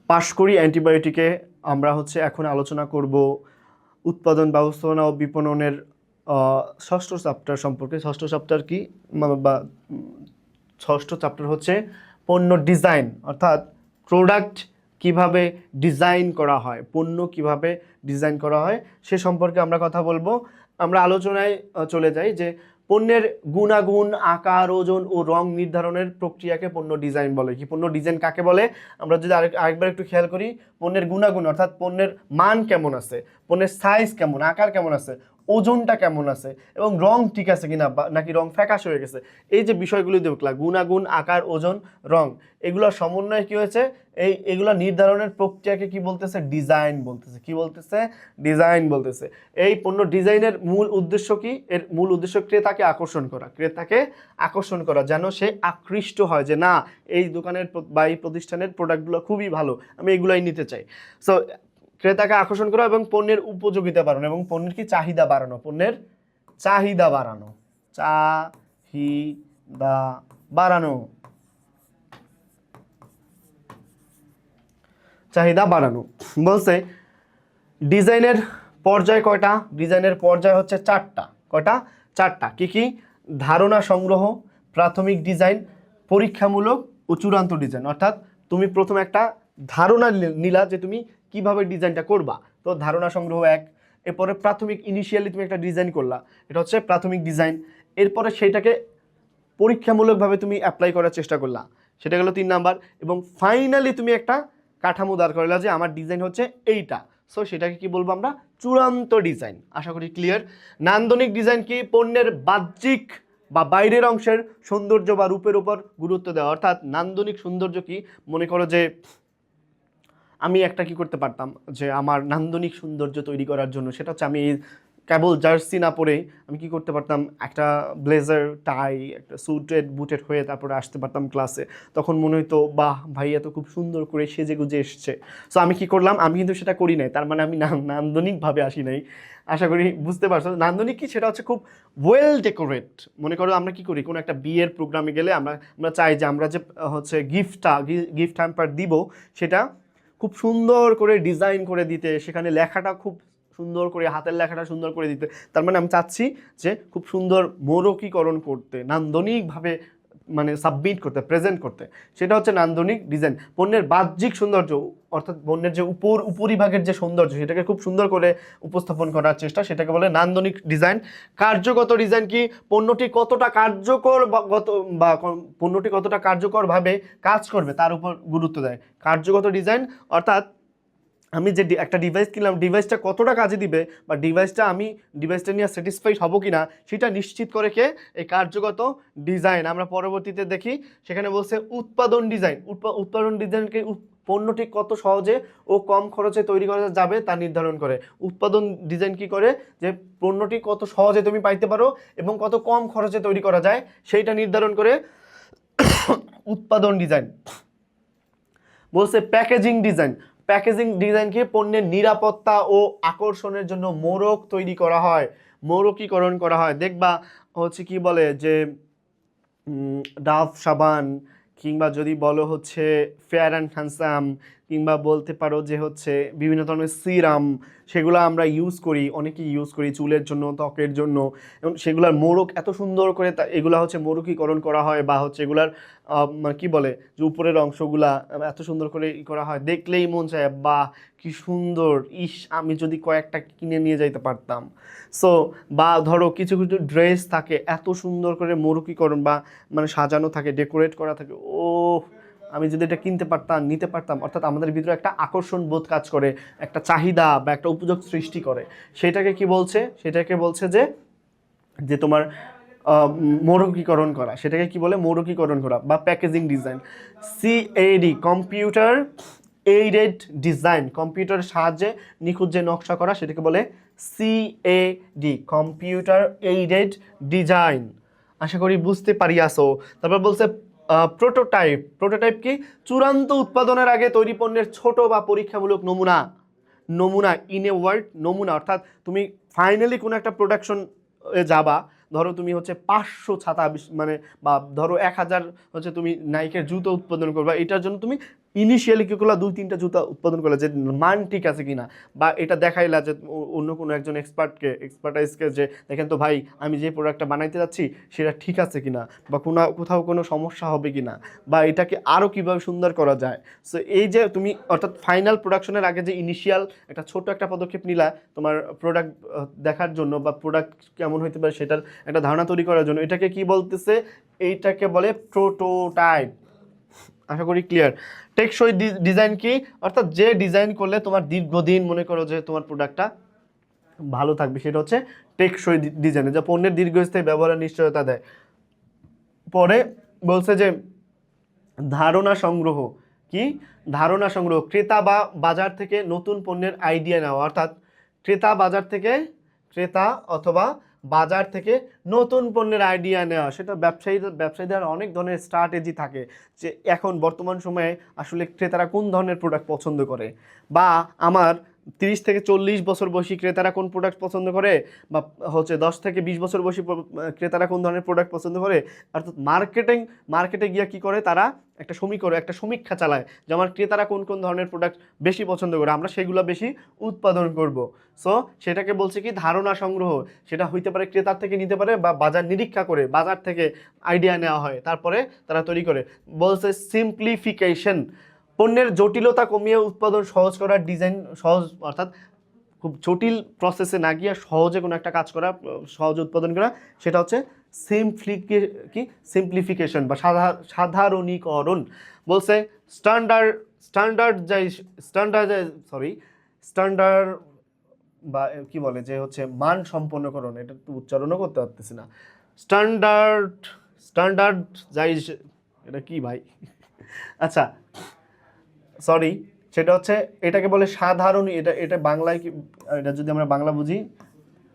পাশ করি অ্যান্টিবায়োটিকে। আমরা হচ্ছে এখন আলোচনা করব উৎপাদন, ব্যবস্থাপনা ও বিপণনের ষষ্ঠ চ্যাপ্টার সম্পর্কে। ষষ্ঠ চ্যাপ্টার কি বা ষষ্ঠ চ্যাপ্টার হচ্ছে পণ্য ডিজাইন, অর্থাৎ প্রোডাক্ট কিভাবে ডিজাইন করা হয়, পণ্য কিভাবে ডিজাইন করা হয় সে সম্পর্কে আমরা কথা বলবো। আমরা আলোচনায় চলে যাই যে পণ্যের গুণাগুণ, আকার, ওজন ও রং নির্ধারণের প্রক্রিয়াকে পণ্য ডিজাইন বলে। কি পণ্য ডিজাইন কাকে বলে আমরা যদি আরেকবার একটু খেয়াল করি, পণ্যের গুণাগুণ অর্থাৎ পণ্যের মান কেমন আছে, পণ্যের সাইজ কেমন, আকার কেমন আছে, ওজনটা কেমন আছে এবং রং ঠিক আছে কিনা নাকি রং ফ্যাকাশ হয়ে গেছে, এই যে বিষয়গুলি দেখলাম গুণাগুণ, আকার, ওজন, রং, এগুলোর সমন্বয়ে কি হয়েছে, এগুলো নির্ধারণের প্রক্রিয়াকে কি বলতেছে, ডিজাইন বলতেছে। কি বলতেছে, ডিজাইন বলতেছে। এই পণ্য ডিজাইনের মূল উদ্দেশ্য কি, এর মূল উদ্দেশ্য ক্রেতাকে আকর্ষণ করা, ক্রেতাকে আকর্ষণ করা যেন সে আকৃষ্ট হয় যে না এই দোকানের বা এই প্রতিষ্ঠানের প্রোডাক্টগুলো খুবই ভালো, আমি এগুলাই নিতে চাই। সো ক্রেতাকে আকর্ষণ করা এবং পণ্যের উপযোগিতা বাড়ানো এবং পণ্যের কি চাহিদা বাড়ানো, পণ্যের চাহিদা বাড়ানো, চাহিদা বাড়ানো, চাহিদা বাড়ানো বলছে। ডিজাইনের পর্যায় কয়টা, ডিজাইনের পর্যায় হচ্ছে চারটা। কয়টা, চারটা। কি কি, ধারণা সংগ্রহ, প্রাথমিক ডিজাইন, পরীক্ষামূলক ও চূড়ান্ত ডিজাইন। অর্থাৎ তুমি প্রথমে একটা ধারণা নিলা যে তুমি কিভাবে ডিজাইনটা করবা, তো ধারণা সংগ্রহ এক। এরপরে প্রাথমিক ইনিশিয়ালি তুমি একটা ডিজাইন করলা, এটা হচ্ছে প্রাথমিক ডিজাইন। এরপরে সেইটাকে পরীক্ষামূলকভাবে তুমি অ্যাপ্লাই করার চেষ্টা করলা, সেটা গেল 3 নাম্বার। এবং ফাইনালি তুমি একটা কাঠামো দাঁড় করলা যে আমার ডিজাইন হচ্ছে এইটা, সো সেটাকে কি বলবো আমরা, চূড়ান্ত ডিজাইন। আশা করি ক্লিয়ার। নান্দনিক ডিজাইন কি, পণ্যের বাহ্যিক বা বাইরের অংশের সৌন্দর্য বা রূপের উপর গুরুত্ব দেওয়া। অর্থাৎ নান্দনিক সৌন্দর্য কি, মনে করো যে আমি একটা কি করতে পারতাম যে আমার নান্দনিক সৌন্দর্য তৈরি করার জন্য, সেটা হচ্ছে আমি কেবল জার্সি না পরে আমি কি করতে পারতাম, একটা ব্লেজার, টাই, একটা সুটেড বুটেড হয়ে তারপরে আসতে পারতাম ক্লাসে। তখন মনে হতো বাহ ভাইয়া তো খুব সুন্দর করে সেজে গুজে এসছে। সো আমি কি করলাম, আমি কিন্তু সেটা করি নাই, তার মানে আমি নান্দনিকভাবে আসি নাই। আশা করি বুঝতে পারছো। নান্দনিক কি, সেটা হচ্ছে খুব ওয়েল ডেকোরেট। মনে করো আমরা কি করি, কোনো একটা বিয়ের প্রোগ্রামে গেলে আমরা চাই যে আমরা যে হচ্ছে গিফট হ্যাম্পার দিব সেটা খুব সুন্দর করে ডিজাইন করে দিতে, সেখানে লেখাটা খুব সুন্দর করে, হাতের লেখাটা সুন্দর করে দিতে। তার মানে আমি চাচ্ছি যে খুব সুন্দর মোড়কীকরণ করতে, নান্দনিকভাবে মানে সাবমিট করতে, প্রেজেন্ট করতে, সেটা হচ্ছে নান্দনিক ডিজাইন। পণ্যের বাহ্যিক সৌন্দর্য অর্থাৎ পণ্যের যে উপরিভাগের যে সৌন্দর্য সেটাকে খুব সুন্দর করে উপস্থাপন করার চেষ্টা, সেটাকে বলে নান্দনিক ডিজাইন। কার্যগত ডিজাইন কি, পণ্যটি কতটা কার্যকর বা পণ্যটি কতটা কার্যকরভাবে কাজ করবে তার উপর গুরুত্ব দেয়। কার্যগত ডিজাইন অর্থাৎ আমি যে একটা ডিভাইস কিনলাম, ডিভাইসটা কতটা কাজে দিবে বা ডিভাইসটা নিয়ে স্যাটিসফাইড হব কি না সেটা নিশ্চিত করে কে, এই কার্যগত ডিজাইন। আমরা পরবর্তীতে দেখি সেখানে বলছে উৎপাদন ডিজাইন। উৎপাদন ডিজাইনকে পণ্যটি কত সহজে ও কম খরচে তৈরি করা যাবে তা নির্ধারণ করে। উৎপাদন ডিজাইন কি করে, যে পণ্যটি কত সহজে তুমি পাইতে পারো এবং কত কম খরচে তৈরি করা যায় সেইটা নির্ধারণ করে উৎপাদন ডিজাইন। বলছে প্যাকেজিং ডিজাইন। প্যাকেজিং ডিজাইন কি, পণ্যের নিরাপত্তা ও আকর্ষণের জন্য মোড়ক তৈরি করা হয়, মোড়কীকরণ করা হয়। দেখবা হচ্ছে কি বলে যে ডাভ সাবান, কিংবা যদি বলো হচ্ছে ফেয়ার অ্যান্ড হ্যান্ডসাম, কিংবা বলতে পারো যে হচ্ছে বিভিন্ন ধরনের সিরাম, সেগুলো আমরা ইউজ করি, অনেকেই ইউজ করি চুলের জন্য, ত্বকের জন্য, এবং সেগুলোর মোড়ক এত সুন্দর করে এগুলা হচ্ছে মোড়কীকরণ করা হয়, বা হচ্ছে এগুলার মানে কি বলে যে উপরের অংশগুলা এত সুন্দর করে করা হয়, দেখলেই মন চায় বাহ কি সুন্দর, ইস আমি যদি কয়েকটা কিনে নিয়ে যাইতে পারতাম। সো বা ধরো কিছু কিছু ড্রেস থাকে এত সুন্দর করে মোড়কীকরণ বা মানে সাজানো থাকে, ডেকোরেট করা থাকে, ও আমি যদি এটা কিনতে পারতাম, নিতে পারতাম। অর্থাৎ আমাদের ভিতরে একটা আকর্ষণ বোধ কাজ করে, একটা চাহিদা বা একটা উপযোগ সৃষ্টি করে। সেটাকে কি বলছে, সেটাকে বলছে যে তোমার মোড়কীকরণ করা, সেটাকে কি বলে, মোড়কীকরণ করা বা packaging design. CAD, computer aided design. কম্পিউটারের সাহায্যে নিখুঁত যে নকশা করা সেটাকে বলে সিএডি, কম্পিউটার এইডেড ডিজাইন। আশা করি বুঝতে পারিয়াছো। তারপর বলছে প্রোটোটাইপ। প্রোটোটাইপ কি, চূড়ান্ত উৎপাদনের আগে তৈরি পণ্যের ছোট বা পরীক্ষামূলক নমুনা। নমুনা ইন এ ওয়ার্ড, নমুনা অর্থাৎ তুমি ফাইনালি কোনো একটা প্রোডাকশন যাবা, ধরো তুমি হচ্ছে 500 ছাতা মানে বা ধরো 1000 হচ্ছে তুমি নাইকের জুতো উৎপাদন করবা, এটার জন্য তুমি ইনিশিয়ালি কি করলা, 2-3টা জুতা উৎপাদন করলা যে মান ঠিক আছে কিনা, বা এটা দেখাইলা যে অন্য কোনো একজন এক্সপার্টাইজকে যে দেখেন তো ভাই আমি যে প্রোডাক্টটা বানাইতে যাচ্ছি সেটা ঠিক আছে কিনা, বা কোথাও কোনো সমস্যা হবে কিনা, বা এটাকে আরও কীভাবে সুন্দর করা যায়। সো এই যে তুমি অর্থাৎ ফাইনাল প্রোডাকশনের আগে যে ইনিশিয়াল একটা ছোট একটা পদক্ষেপ নিলা তোমার প্রোডাক্ট দেখার জন্য, বা প্রোডাক্ট কেমন হইতে পারে সেটার একটা ধারণা তৈরি করার জন্য, এটাকে কি বলতেছে, এইটাকে বলে প্রোটোটাইপ। আশা করি ক্লিয়ার। টেকসই ডিজাইন কি, অর্থাৎ যে ডিজাইন করলে তোমার দীর্ঘদিন মনে করো যে তোমার প্রোডাক্টটা ভালো থাকবে, সেটা হচ্ছে টেকসই ডিজাইন, যা পণ্যের দীর্ঘস্থায়ী ব্যবহারের নিশ্চয়তা দেয়। পরে বলছে যে ধারণা সংগ্রহ কি, ধারণা সংগ্রহ, ক্রেতা বা বাজার থেকে নতুন পণ্যের আইডিয়া নেওয়া, অর্থাৎ ক্রেতা অথবা বাজার থেকে নতুন পণ্যের আইডিয়া নেওয়া। সেটা ব্যবসায়ীদের অনেক ধরনের স্ট্র্যাটেজি থাকে যে এখন বর্তমান সময়ে আসলে ক্রেতারা কোন ধরনের প্রোডাক্ট পছন্দ করে, বা আমার 30 থেকে 40 বছর বয়সী ক্রেতারা কোন প্রোডাক্ট পছন্দ করে, বা হচ্ছে 10 থেকে 20 বছর বয়সী ক্রেতারা কোন ধরনের প্রোডাক্ট পছন্দ করে। অর্থাৎ মার্কেটে গিয়ে কি করে, তারা একটা সমীক্ষা চালায় যে আমার ক্রেতারা কোন কোন ধরনের প্রোডাক্ট বেশি পছন্দ করে, আমরা সেগুলো বেশি উৎপাদন করব। সো সেটাকে বলছে কি ধারণা সংগ্রহ। সেটা হইতে পারে ক্রেতার থেকে নিতে পারে, বা বাজার নিরীক্ষা করে বাজার থেকে আইডিয়া নেওয়া হয়, তারপরে তারা তৈরি করে। বলছে সিম্পলিফিকেশন, পণ্যের জটিলতা কমিয়ে উৎপাদন সহজ করা, ডিজাইন সহজ, অর্থাৎ খুব জটিল প্রসেসে না গিয়ে সহজে কোনো একটা কাজ করা, সহজে উৎপাদন করা, সেটা হচ্ছে সিম্পলিফিকেশন বা সাধারণীকরণ। বলছে স্ট্যান্ডার্ড বা কি বলে যে হচ্ছে মান সম্পন্নকরণ, এটা তো উচ্চারণও করতে পারতেছি না, স্ট্যান্ডার্ডাইজ, এটা কি ভাই, আচ্ছা সরি, সেটা হচ্ছে এটাকে বলে সাধারণ, এটা বাংলায় কি, এটা যদি আমরা বাংলা বুঝি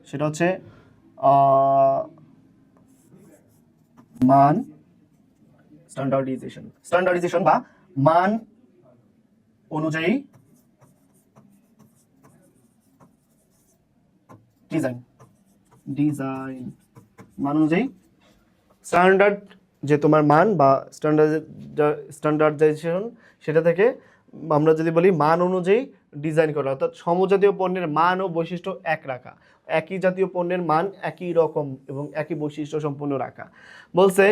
সেটা হচ্ছে মান স্ট্যান্ডার্ডাইজেশন বা মান অনুযায়ী ডিজাইন মান অনুযায়ী স্ট্যান্ডার্ড, যে তোমার মান বা স্ট্যান্ডার্ডাইজেশন, সেটা থেকে আমরা যদি বলি মান অনুযায়ী ডিজাইন করা, অর্থাৎ সমজাতীয় পণ্যের মান ও বৈশিষ্ট্য এক রাখা, একই জাতীয় পণ্যের মান একই রকম এবং একই বৈশিষ্ট্য সম্পন্ন রাখা। বলছে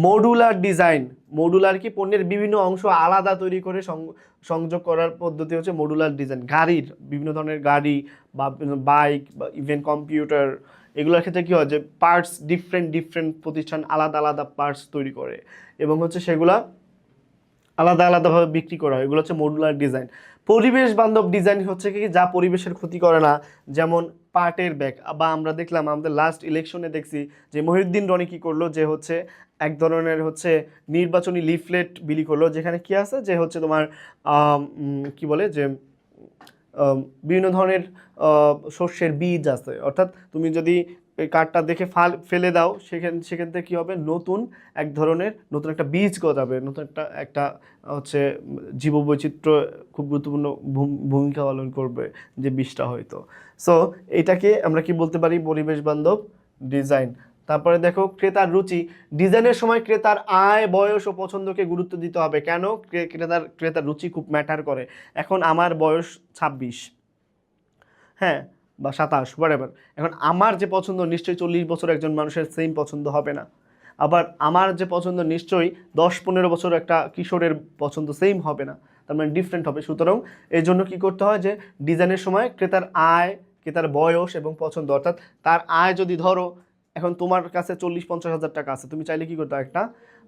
মডুলার ডিজাইন, মডুলার কি, পণ্যের বিভিন্ন অংশ আলাদা তৈরি করে সংযোগ করার পদ্ধতি হচ্ছে মডুলার ডিজাইন। গাড়ির বিভিন্ন ধরনের গাড়ি বা বাইক বা ইভেন কম্পিউটার, এগুলোর ক্ষেত্রে কী হয় যে পার্টস ডিফারেন্ট প্রতিষ্ঠান আলাদা পার্টস তৈরি করে এবং হচ্ছে সেগুলা আলাদাভাবে বিক্রি করা হয়, এগুলো হচ্ছে মডুলার ডিজাইন। পরিবেশ বান্ধব ডিজাইন হচ্ছে কি, যা পরিবেশের ক্ষতি করে না, যেমন পাটের ব্যাগ, বা আমরা দেখলাম আমাদের লাস্ট ইলেকশনে দেখছি যে মহিউদ্দিন রনি কী করলো, যে হচ্ছে এক ধরনের হচ্ছে নির্বাচনী লিফলেট বিলি করলো, যেখানে কি আছে যে হচ্ছে তোমার কি বলে যে বিভিন্ন ধরনের শস্যের বীজ আছে, অর্থাৎ তুমি যদি এই কার্ডটা দেখে ফেলে দাও, সেখান থেকে কী হবে, নতুন একটা বীজ গজাবে, নতুন একটা হচ্ছে জীববৈচিত্র্য খুব গুরুত্বপূর্ণ ভূমিকা পালন করবে যে বীজটা হয়তো। সো এটাকে আমরা কি বলতে পারি, পরিবেশ বান্ধব ডিজাইন। তারপরে দেখো ক্রেতার রুচি, ডিজাইনের সময় ক্রেতার আয়, বয়স ও পছন্দকে গুরুত্ব দিতে হবে। কেন? ক্রেতার রুচি খুব ম্যাটার করে। এখন আমার বয়স 26, হ্যাঁ, বা 27, হোয়াটএভার। এখন আমার যে পছন্দ নিশ্চয়ই 40 বছর একজন মানুষের সেম পছন্দ হবে না, আবার আমার যে পছন্দ নিশ্চয়ই 10-15 বছর একটা কিশোরের পছন্দ সেম হবে না, তার মানে ডিফারেন্ট হবে। সুতরাং এই জন্য কী করতে হয় যে ডিজাইনের সময় ক্রেতার আয়, ক্রেতার বয়স এবং পছন্দ, অর্থাৎ তার আয় যদি ধরো এখন তোমার কাছে 40-50 হাজার টাকা আছে, তুমি চাইলে কী করতে, একটা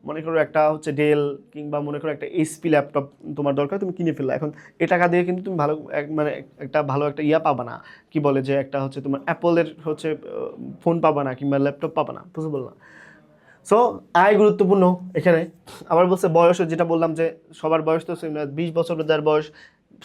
মনে করো একটা হচ্ছে ডেল কিংবা মনে করো একটা এইচপি ল্যাপটপ তোমার দরকার, তুমি কিনে ফেললা। এখন এ টাকা দিয়ে কিন্তু তুমি ভালো একটা ইয়া পাবা না, কি বলে যে একটা হচ্ছে তোমার অ্যাপলের হচ্ছে ফোন পাবা না কিংবা ল্যাপটপ পাবা না, বুঝতে বললাম। সো আয় গুরুত্বপূর্ণ এখানে। আবার বলছে বয়স, যেটা বললাম যে সবার বয়স তো সেম না, 20 বছর যার বয়স,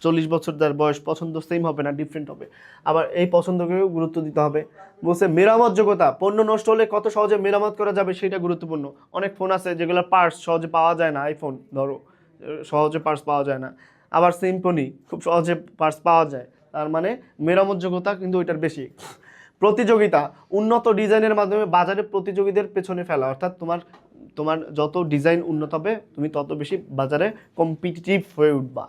40 বছর যার বয়স, পছন্দ সেম হবে না, ডিফারেন্ট হবে। আবার এই পছন্দকেও গুরুত্ব দিতে হবে। বলছে মেরামত যোগ্যতা, পণ্য নষ্ট হলে কত সহজে মেরামত করা যাবে সেটা গুরুত্বপূর্ণ। অনেক ফোন আছে যেগুলোর পার্টস সহজে পাওয়া যায় না, আইফোন ধরো সহজে পার্টস পাওয়া যায় না, আবার সিম্ফনি খুব সহজে পার্টস পাওয়া যায়, তার মানে মেরামত যোগ্যতা কিন্তু ওইটার বেশি। প্রতিযোগিতা, উন্নত ডিজাইনের মাধ্যমে বাজারে প্রতিযোগীদের পেছনে ফেলা, অর্থাৎ তোমার যত ডিজাইন উন্নত হবে তুমি তত বেশি বাজারে কম্পিটিটিভ হয়ে উঠবা।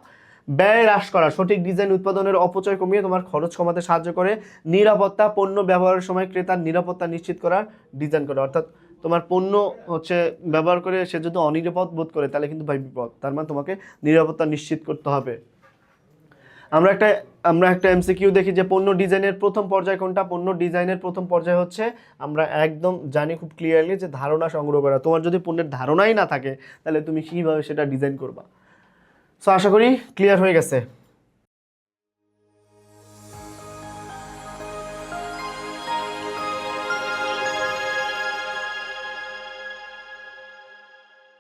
ব্যয় হ্রাস করা, সঠিক ডিজাইন উৎপাদনের অপচয় কমিয়ে তোমার খরচ কমাতে সাহায্য করে। নিরাপত্তা, পণ্য ব্যবহারের সময় ক্রেতার নিরাপত্তা নিশ্চিত করার ডিজাইন করা, অর্থাৎ তোমার পণ্য হচ্ছে ব্যবহার করে সে যদি অনিরাপদ বোধ করে তাহলে কিন্তু ভাই বিপদ, তার মানে তোমাকে নিরাপত্তা নিশ্চিত করতে হবে। আমরা একটা এমসিকিউ দেখি যে পণ্য ডিজাইনের প্রথম পর্যায় কোনটা। পণ্য ডিজাইনের প্রথম পর্যায় হচ্ছে, আমরা একদম জানি খুব ক্লিয়ারলি যে ধারণা সংগ্রহ করা। তোমার যদি পণ্যের ধারণাই না থাকে তাহলে তুমি কীভাবে সেটা ডিজাইন করবা। সো আশা করি ক্লিয়ার হয়ে গেছে।